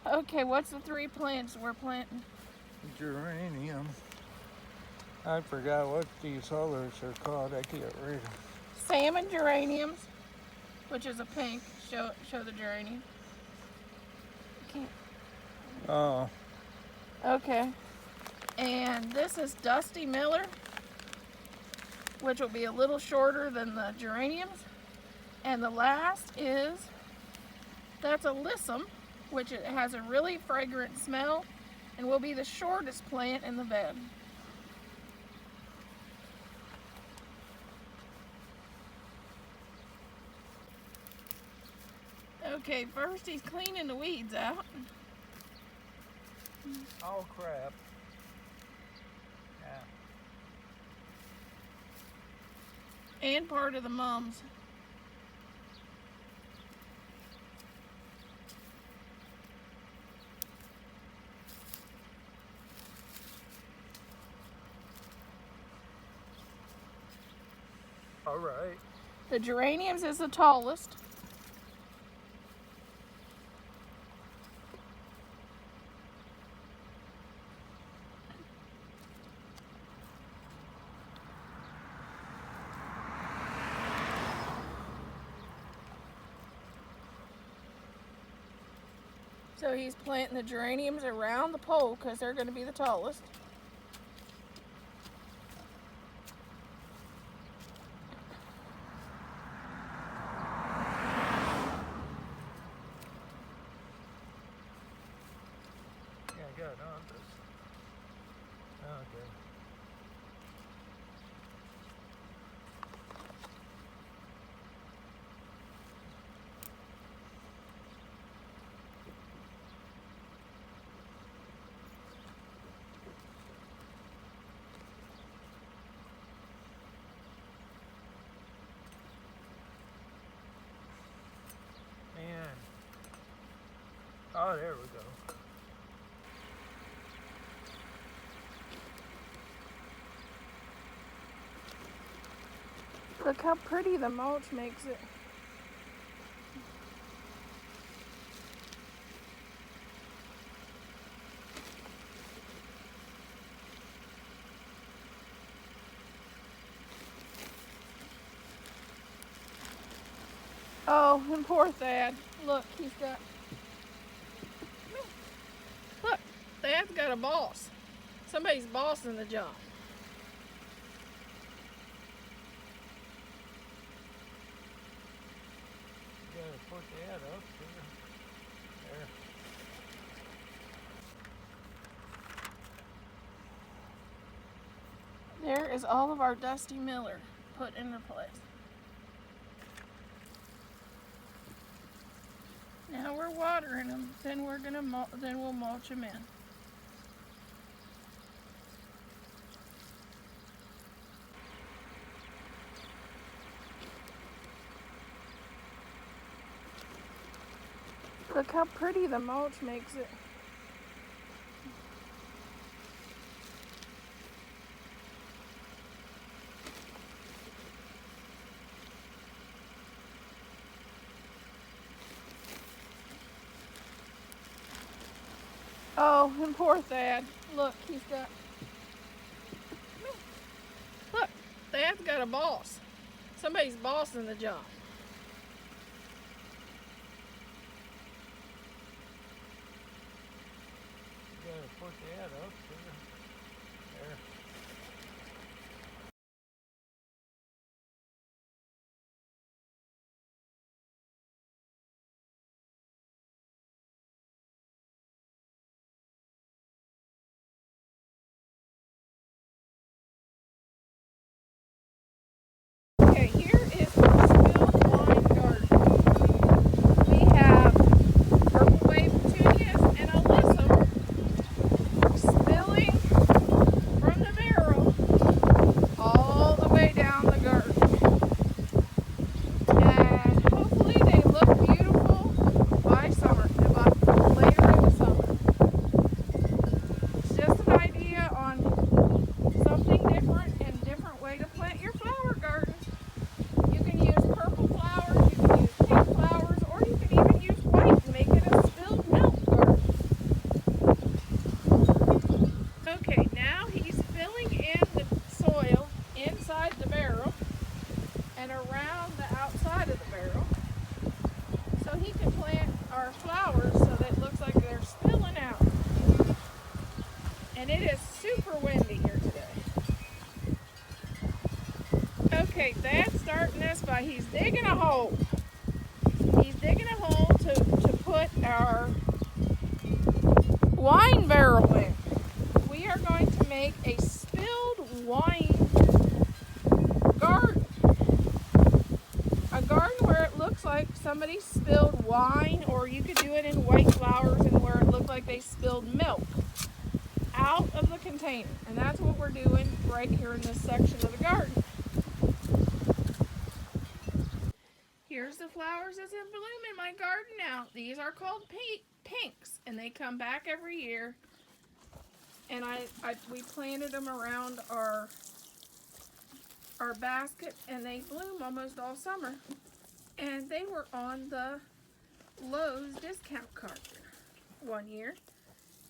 Okay, what's the 3 plants we're planting? Geranium. I forgot what these others are called. I can't read them. Salmon geraniums, which is a pink. Show the geranium. Can't. Oh. Okay. And this is Dusty Miller, which will be a little shorter than the geraniums. And the last is, that's Alyssum, which it has a really fragrant smell and will be the shortest plant in the bed. Okay, first he's cleaning the weeds out. Oh, crap. Yeah. And part of the mums. All right. The geraniums is the tallest. So he's planting the geraniums around the pole because they're going to be the tallest. Yeah, I got it on this. Okay. Man. Oh, there we go. Look how pretty the mulch makes it. Oh, and poor Thad. Look, he's got... Look, Thad's got a boss. Somebody's bossing the job. You gotta put that up there. There is all of our Dusty Miller put in their place. Now we're watering them, then we'll mulch them in. Look how pretty the mulch makes it. Oh, and poor Thad. Look, he's got... Look, Thad's got a boss. Somebody's bossing the job. You gotta put that up there. Okay, here is the Spill Wine Garden. We have purple wave petunias and alyssum spilling from the flowers so that it looks like they're spilling out. And it is super windy here today. Okay, Thad's starting this by he's digging a hole. He's digging a hole to put our wine barrel in. We are going to make a spilled wine garden. A garden where it looks like somebody spilled wine, or you could do it in white flowers and where it looked like they spilled milk out of the container. And that's what we're doing right here in this section of the garden. Here's the flowers that's in bloom in my garden now. These are called pinks, and they come back every year. And we planted them around our basket, and they bloom almost all summer. And they were on the Lowe's discount cart one year.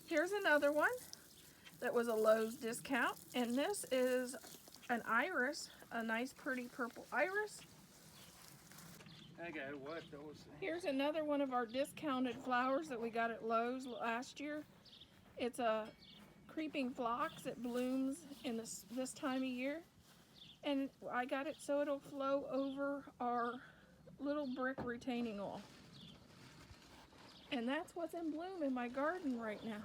Here's another one that was a Lowe's discount, and this is an iris, a nice pretty purple iris. I gotta watch those things. Here's another one of our discounted flowers that we got at Lowe's last year. It's a creeping phlox that blooms in this time of year. And I got it so it'll flow over our little brick retaining wall. And that's what's in bloom in my garden right now.